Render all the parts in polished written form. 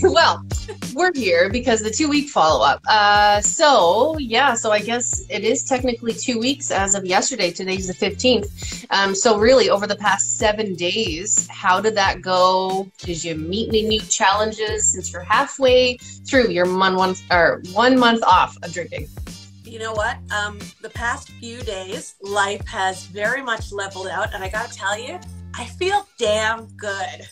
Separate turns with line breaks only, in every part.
Well, we're here because the 2 week follow up. So I guess it is technically 2 weeks as of yesterday. Today's the 15th. So really, over the past 7 days, how did that go? Did you meet any new challenges since you're halfway through your 1 month off of drinking?
You know what? The past few days, life has very much leveled out, and I gotta tell you, I feel damn good.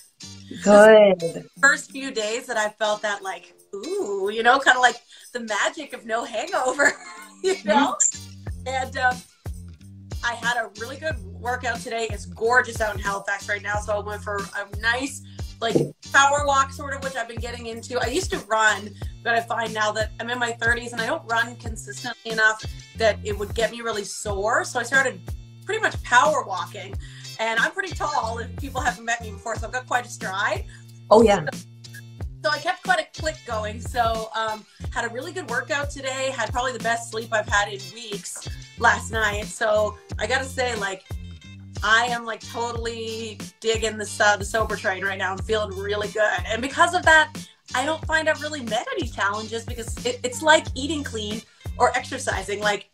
Good.
First few days that I felt that, like, ooh, kind of like the magic of no hangover, And I had a really good workout today. It's gorgeous out in Halifax right now, so I went for a nice, like, power walk sort of, which I've been getting into. I used to run, but I find now that I'm in my 30s and I don't run consistently enough that it would get me really sore. So I started pretty much power walking. And I'm pretty tall if people haven't met me before, so I've got quite a stride.
Oh, yeah.
So I kept quite a click going. So had a really good workout today, had probably the best sleep I've had in weeks last night. So I got to say, like, I am like totally digging the sober train right now. I'm feeling really good. And because of that, I don't find I've really met any challenges because it's like eating clean or exercising. Like,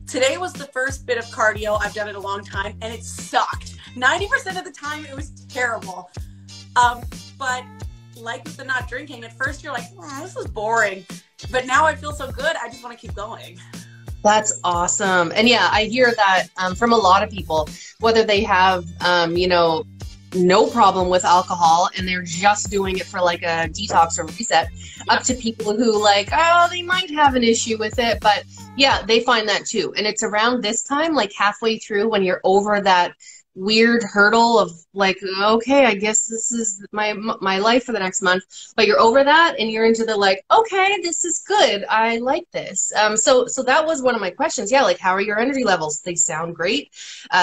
today was the first bit of cardio I've done in a long time, and it sucked. 90% of the time, it was terrible. But like with the not drinking, at first you're like, this is boring. But now I feel so good, I just want to keep going.
That's awesome. And yeah, I hear that from a lot of people, whether they have, no problem with alcohol and they're just doing it for like a detox or reset, up to people who like, they might have an issue with it. But yeah, they find that too. And it's around this time, like halfway through, when you're over that weird hurdle of like, okay, I guess this is my life for the next month, but you're over that and you're into the like, okay, this is good, I like this. So that was one of my questions. Yeah, like, how are your energy levels? They sound great.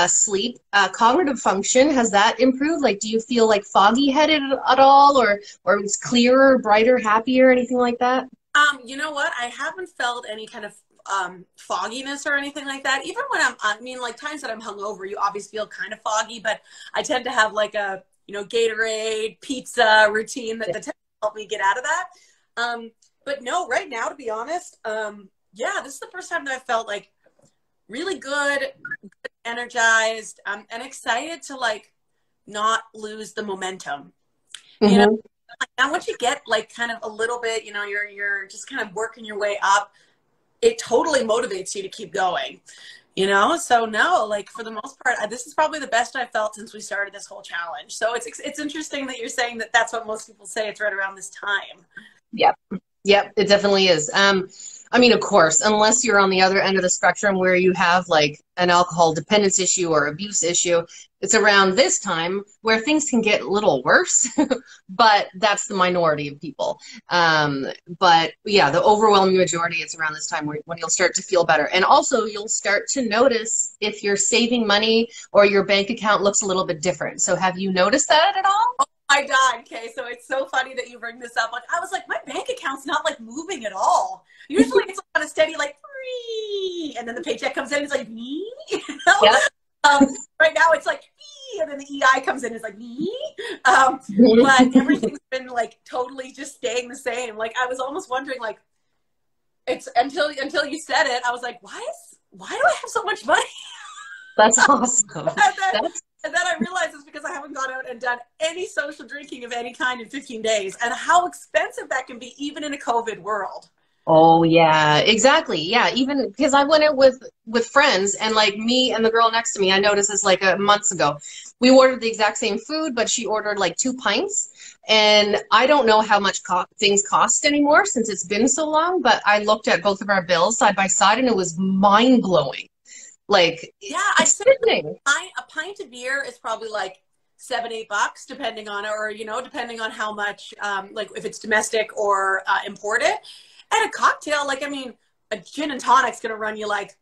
Sleep, cognitive function, has that improved? Like, do you feel like foggy headed at all, or it's clearer, brighter, happier, anything like that?
You know what? I haven't felt any kind of fogginess or anything like that. Even when like times that I'm hungover, you obviously feel kind of foggy, but I tend to have like a, Gatorade, pizza routine that tends to help me get out of that. But no, right now, to be honest, this is the first time that I felt like really good, energized, and excited to like not lose the momentum.
Mm-hmm.
Now once you get like kind of a little bit, you're just kind of working your way up, it totally motivates you to keep going, So no, like, for the most part, this is probably the best I've felt since we started this whole challenge. So it's interesting that you're saying that that's what most people say. It's right around this time.
Yep, it definitely is. I mean, of course, unless you're on the other end of the spectrum where you have like an alcohol dependence issue or abuse issue, it's around this time where things can get a little worse, but that's the minority of people. But yeah, the overwhelming majority, it's around this time when you'll start to feel better. And also you'll start to notice if you're saving money or your bank account looks a little bit different. So have you noticed that at all?
My God. Okay, so it's so funny that you bring this up. Like, I was like, my bank account's not like moving at all. Usually it's like on a steady like, and then the paycheck comes in and it's like,
Yep.
Right now it's like, and then the EI comes in and it's like, but everything's been like totally just staying the same. Like, I was almost wondering, like, it's until you said it, I was like, why do I have so much money?
That's awesome.
And then I realized it's because I haven't gone out and done any social drinking of any kind in 15 days, and how expensive that can be even in a COVID world.
Oh yeah, exactly. Yeah, even because I went out with friends, and like me and the girl next to me, I noticed this like months ago. We ordered the exact same food, but she ordered like 2 pints, and I don't know how much things cost anymore since it's been so long. But I looked at both of our bills side by side, and it was mind blowing. Like,
yeah, I said a pint of beer is probably like $7-8, depending on it, or depending on how much, like if it's domestic or imported. And a cocktail, like, I mean, a gin and tonic's gonna run you like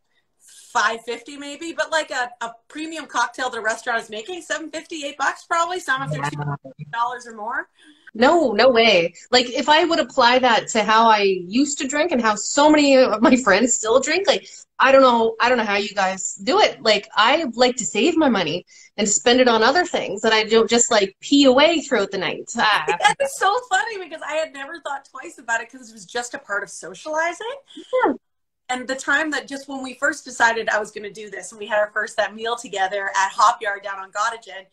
$5.50 maybe, but like a premium cocktail that a restaurant is making, $7.50, $8 probably. Some of them $2 or more.
No, no way. Like if I would apply that to how I used to drink and how so many of my friends still drink, like I don't know how you guys do it. Like I like to save my money and spend it on other things that I don't just like pee away throughout the night. Ah.
It's so funny because I had never thought twice about it because it was just a part of socializing.
Yeah.
And the time that just when we first decided I was going to do this and we had our first that meal together at Hop Yard down on Gottingen,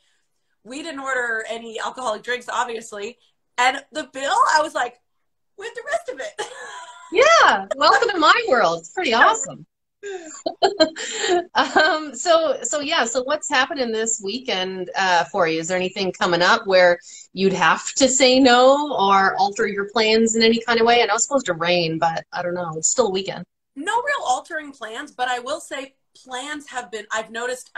we didn't order any alcoholic drinks, obviously. And the bill, I was like, with the rest of it.
Yeah. Welcome to my world. It's pretty awesome. So yeah, so what's happening this weekend for you? Is there anything coming up where you'd have to say no or alter your plans in any kind of way? I know it's supposed to rain, but I don't know. It's still a weekend.
No real altering plans, but I will say plans have been, I've noticed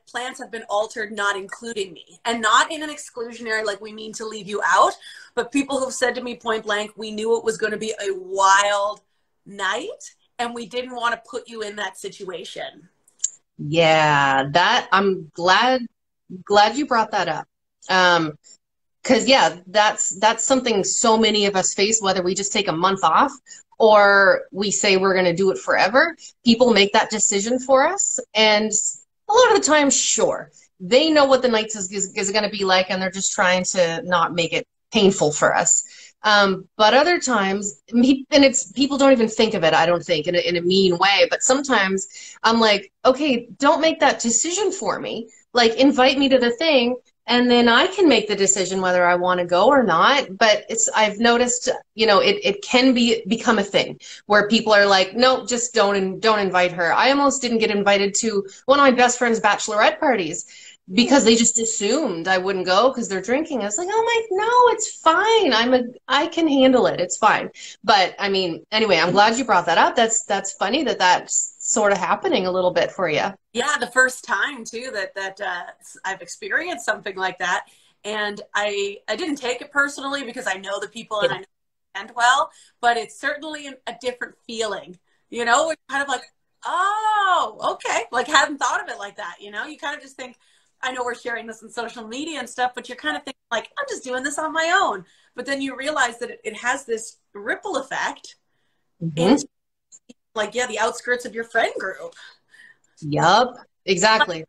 plans have been altered, not including me. And not in an exclusionary, like we mean to leave you out, but people who've said to me point blank, we knew it was going to be a wild night and we didn't want to put you in that situation.
Yeah, that I'm glad you brought that up. 'Cause yeah, that's something so many of us face, whether we just take a month off or we say we're going to do it forever. People make that decision for us. And a lot of the time, sure, they know what the night is going to be like, and they're just trying to not make it painful for us. But other times, and it's people don't even think of it, I don't think, in a mean way. But sometimes I'm like, okay, don't make that decision for me. Like, invite me to the thing, and then I can make the decision whether I want to go or not. But I've noticed, it can become a thing where people are like, no, just don't invite her. I almost didn't get invited to one of my best friend's bachelorette parties because they just assumed I wouldn't go because they're drinking. I was like, oh my, no, it's fine. I can handle it. It's fine. But I mean, anyway, I'm glad you brought that up. That's funny that's sort of happening a little bit for you.
Yeah, the first time too that I've experienced something like that, and I didn't take it personally because I know the people and I know the end well, but it's certainly a different feeling. It's kind of like, oh, okay, like hadn't thought of it like that. You kind of just think, I know we're sharing this on social media and stuff, but you're kind of thinking like, I'm just doing this on my own. But then you realize that it has this ripple effect.
Mm-hmm.
And it's like, yeah, the outskirts of your friend group.
Yup, exactly.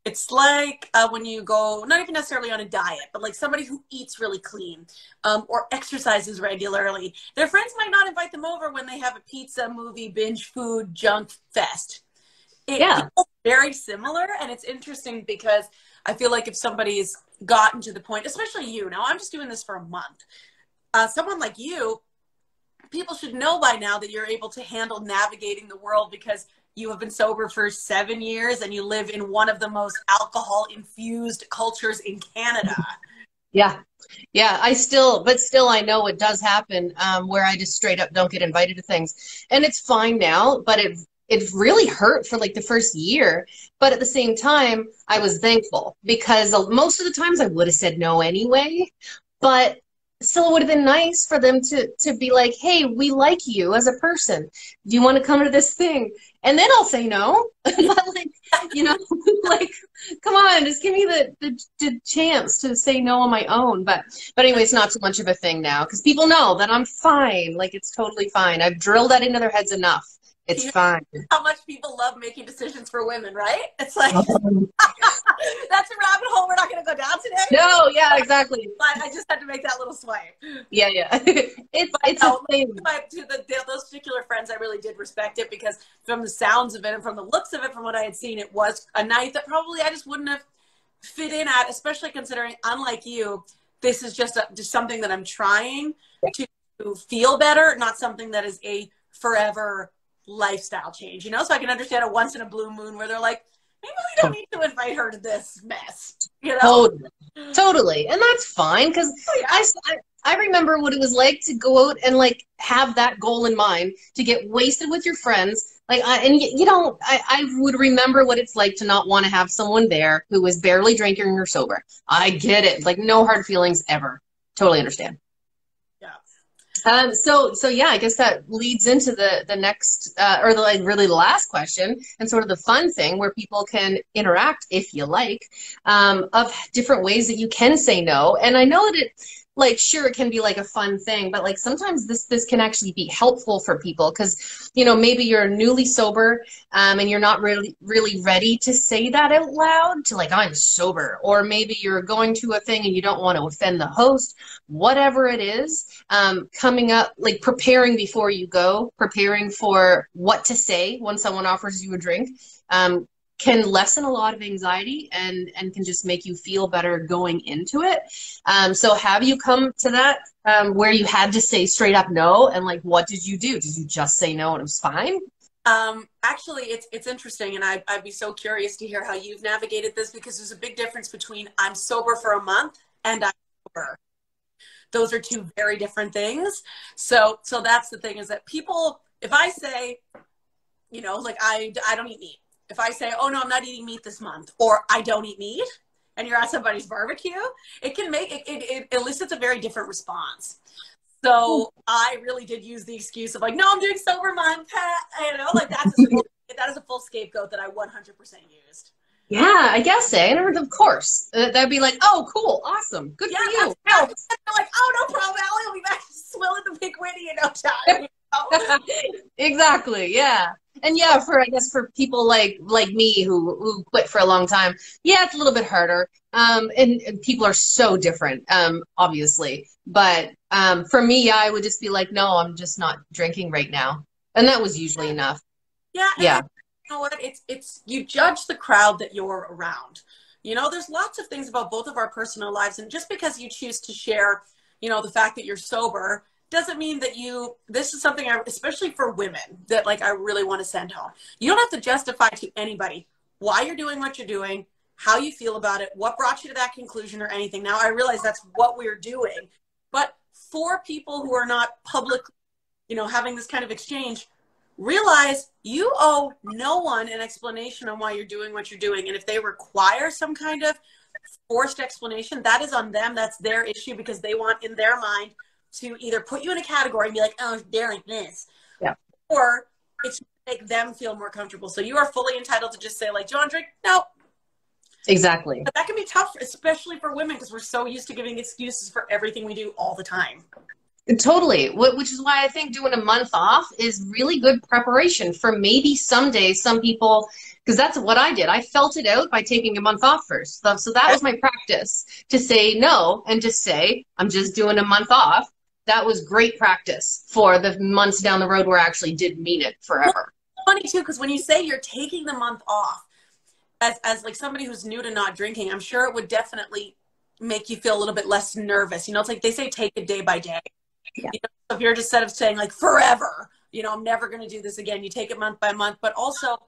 It's like when you go, not even necessarily on a diet, but like somebody who eats really clean or exercises regularly. Their friends might not invite them over when they have a pizza, movie, binge food, junk fest. It's very similar, and it's interesting because I feel like if somebody's gotten to the point, especially you, now I'm just doing this for a month, someone like you, people should know by now that you're able to handle navigating the world because you have been sober for 7 years and you live in one of the most alcohol-infused cultures in Canada. Yeah.
Yeah, but still I know it does happen where I just straight up don't get invited to things. And it's fine now, but it really hurt for like the first year. But at the same time, I was thankful because most of the times I would have said no anyway. But still, it would have been nice for them to be like, hey, we like you as a person. Do you want to come to this thing? And then I'll say no. But like, like, come on, just give me the chance to say no on my own. But anyway, it's not so much of a thing now because people know that I'm fine. Like, it's totally fine. I've drilled that into their heads enough. It's fine.
How much people love making decisions for women, right? It's like, that's a rabbit hole we're not going to go down today.
No, yeah, exactly.
But I just had to make that little swipe.
Yeah. It's a thing.
To those particular friends, I really did respect it because from the sounds of it and from the looks of it, from what I had seen, it was a night that probably I just wouldn't have fit in at, especially considering, unlike you, this is just something that I'm trying to feel better, not something that is a forever lifestyle change, so I can understand a once in a blue moon where they're like, maybe we don't need to invite her to this mess,
Totally. And that's fine because I remember what it was like to go out and like have that goal in mind to get wasted with your friends. Like, I would remember what it's like to not want to have someone there who was barely drinking or sober. I get it. Like, no hard feelings ever. Totally understand. So yeah, I guess that leads into the next, or the last question and sort of the fun thing where people can interact, if you like, of different ways that you can say no. And I know that like, sure, it can be like a fun thing, but like sometimes this can actually be helpful for people because, you know, maybe you're newly sober, and you're not really ready to say that out loud to like, I'm sober, or maybe you're going to a thing and you don't want to offend the host, whatever it is, coming up, like preparing before you go, preparing for what to say when someone offers you a drink. Can lessen a lot of anxiety and can just make you feel better going into it. So have you come to that where you had to say straight up no? And like, what did you do? Did you just say no and it was fine?
Actually, it's interesting, and I'd be so curious to hear how you've navigated this, because there's a big difference between I'm sober for a month and I'm sober. Those are two very different things. So that's the thing, is that people, if I say, you know, like I don't eat meat. If I say, oh no, I'm not eating meat this month, or I don't eat meat, and you're at somebody's barbecue, it can make it elicits a very different response. So I really did use the excuse of like, no, I'm doing sober month, you know, like that is a full scapegoat that I 100% used.
Yeah, I guess, eh? And of course, that'd be like, oh, cool, awesome, good for you.
That's like, oh, no problem, Allie, I'll be back to swilling the big witty in no time. You know?
Exactly, yeah. And yeah, I guess for people like me who quit for a long time, yeah, it's a little bit harder. And people are so different, obviously. But for me, yeah, I would just be like, no, I'm just not drinking right now. And that was usually enough.
Yeah.
Yeah.
You know what? It's you judge the crowd that you're around. You know, there's lots of things about both of our personal lives, and just because you choose to share, you know, the fact that you're sober doesn't mean that this is something especially for women, that like I really want to send home. You don't have to justify to anybody why you're doing what you're doing, how you feel about it, what brought you to that conclusion or anything. Now I realize that's what we're doing, but for people who are not public, you know, having this kind of exchange, realize you owe no one an explanation on why you're doing what you're doing. And if they require some kind of forced explanation, that is on them. That's their issue, because they want in their mind to either put you in a category and be like, oh, they're like this.
Yeah.
Or it's to make them feel more comfortable. So you are fully entitled to just say like, John, drink? No.
Exactly.
But that can be tough, especially for women, because we're so used to giving excuses for everything we do all the time.
Totally. Which is why I think doing a month off is really good preparation for maybe someday some people, because that's what I did. I felt it out by taking a month off first. So that was my practice, to say no and just say, I'm just doing a month off. That was great practice for the months down the road where I actually did mean it forever.
Well, funny too, because when you say you're taking the month off, as like somebody who's new to not drinking, I'm sure it would definitely make you feel a little bit less nervous. You know, it's like they say, take it day by day.
Yeah.
You know, so if you're just instead of saying like forever, you know, I'm never going to do this again, you take it month by month. But also,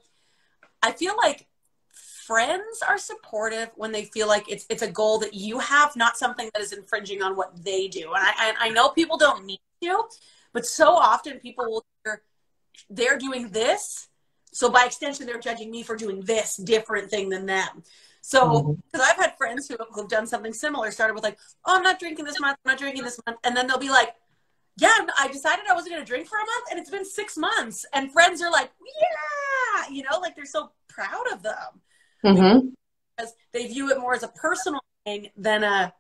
I feel like friends are supportive when they feel like it's a goal that you have, not something that is infringing on what they do. And I know people don't need to, but so often people will hear they're doing this, so by extension they're judging me for doing this different thing than them. So because I've had friends who've done something similar, started with like, oh, I'm not drinking this month, I'm not drinking this month, and then they'll be like, yeah, I decided I wasn't going to drink for a month, and it's been 6 months. And friends are like, yeah, you know, like they're so proud of them. Because they view it more as a personal thing than a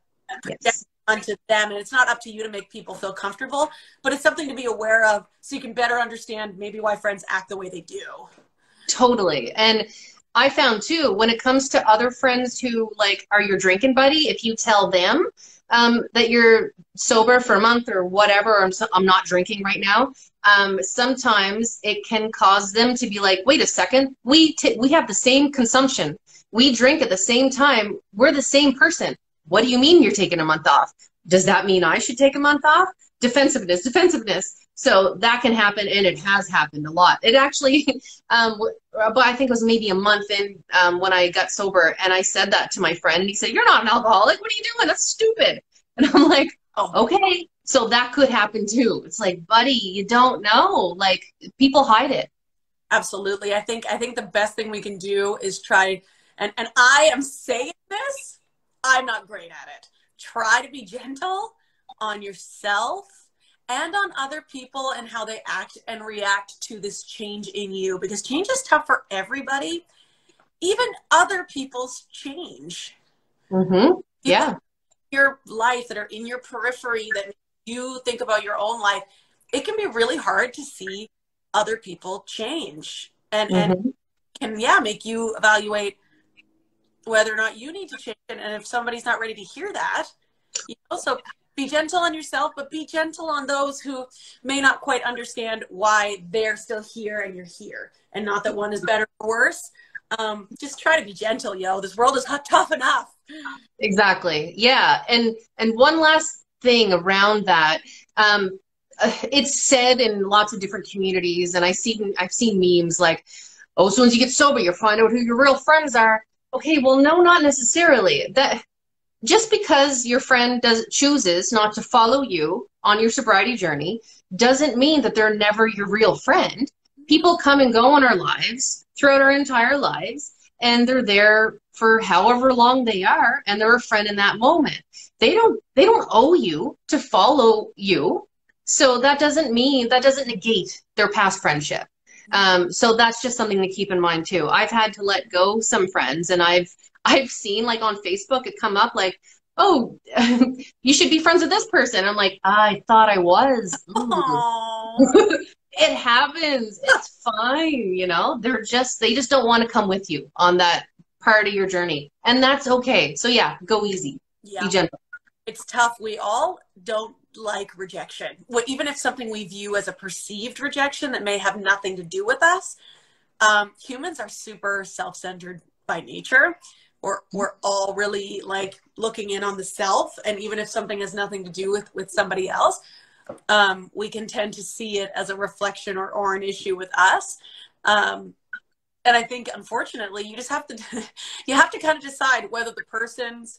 unto them. And it's not up to you to make people feel comfortable, but it's something to be aware of so you can better understand maybe why friends act the way they do.
Totally. And I found too, when it comes to other friends who like are your drinking buddy, if you tell them that you're sober for a month or whatever, or I'm not drinking right now, sometimes it can cause them to be like, wait a second, we have the same consumption. We drink at the same time. We're the same person. What do you mean you're taking a month off? Does that mean I should take a month off? Defensiveness. So that can happen, and it has happened a lot. It actually, but I think it was maybe a month in when I got sober, and I said that to my friend, and he said, "You're not an alcoholic. What are you doing? That's stupid." And I'm like, "Oh, okay." So that could happen too. It's like, buddy, you don't know. Like, people hide it.
Absolutely. I think the best thing we can do is try, and I am saying this, I'm not great at it. Try to be gentle on yourself and on other people and how they act and react to this change in you, because change is tough for everybody, even other people's change.
Yeah.
your life, that are in your periphery, that you think about your own life, it can be really hard to see other people change, and can, yeah, make you evaluate whether or not you need to change. And if somebody's not ready to hear that, you know, so be gentle on yourself, but be gentle on those who may not quite understand why they're still here and you're here. And not that one is better or worse. Just try to be gentle, yo. This world is not tough enough.
Exactly. Yeah. And one last thing around that. It's said in lots of different communities, and I've seen memes like, oh, as soon as you get sober, you'll find out who your real friends are. Okay, well, no, not necessarily. That just because your friend chooses not to follow you on your sobriety journey doesn't mean that they're never your real friend. People come and go in our lives throughout our entire lives, and they're there for however long they are, and they're a friend in that moment. They don't owe you to follow you. So that doesn't negate their past friendship. So that's just something to keep in mind too. I've had to let go some friends, and I've seen like on Facebook it come up like, oh, you should be friends with this person. I'm like, I thought I was. It happens. It's fine. You know, they just don't want to come with you on that part of your journey, and that's okay. So yeah, go easy. Yeah. Be gentle.
It's tough. We all don't like rejection. Even if something we view as a perceived rejection that may have nothing to do with us. Humans are super self-centered by nature. We're all really like looking in on the self. And even if something has nothing to do with somebody else, we can tend to see it as a reflection or an issue with us. And I think, unfortunately, you just have to, you have to kind of decide whether the person's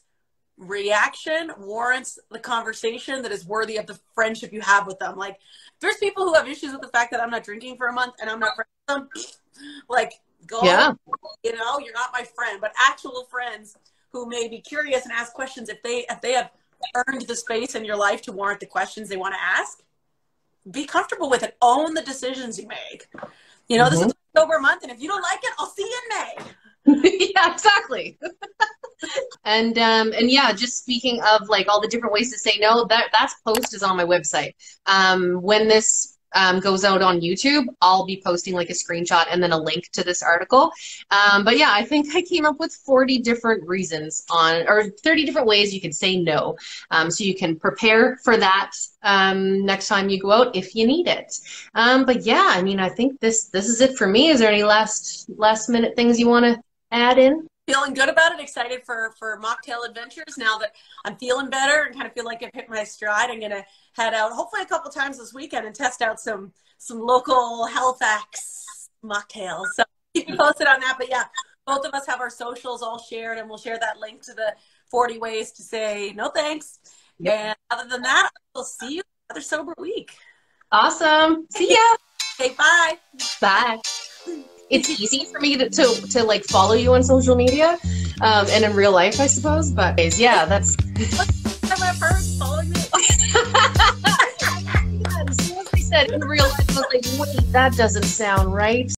reaction warrants the conversation that is worthy of the friendship you have with them. Like, there's people who have issues with the fact that I'm not drinking for a month and I'm not friends with them. Like, go, you know, you're not my friend. But actual friends who may be curious and ask questions, if they have earned the space in your life to warrant the questions they want to ask, be comfortable with it. Own the decisions you make. You know, this is October month, and if you don't like it, I'll see you in May.
Yeah, exactly. And yeah, just speaking of like all the different ways to say no, that's post is on my website. When this goes out on YouTube, I'll be posting like a screenshot and then a link to this article. But yeah, I think I came up with 40 different reasons or 30 different ways you could say no. So you can prepare for that next time you go out if you need it. But yeah, I mean, I think this is it for me. Is there any last minute things you want to add in?
Feeling good about it, excited for mocktail adventures now that I'm feeling better and kind of feel like I've hit my stride. I'm gonna head out hopefully a couple times this weekend and test out some local Halifax mocktails. So keep me posted on that. But yeah, both of us have our socials all shared, and we'll share that link to the 40 ways to say no thanks. Yep. And other than that, we'll see you another sober week.
Awesome. See ya.
Okay, bye.
Bye. It's easy for me to like follow you on social media, and in real life, I suppose. But yeah, that's.
I've heard following me.
As soon as I said in real life, I was like, wait, that doesn't sound right.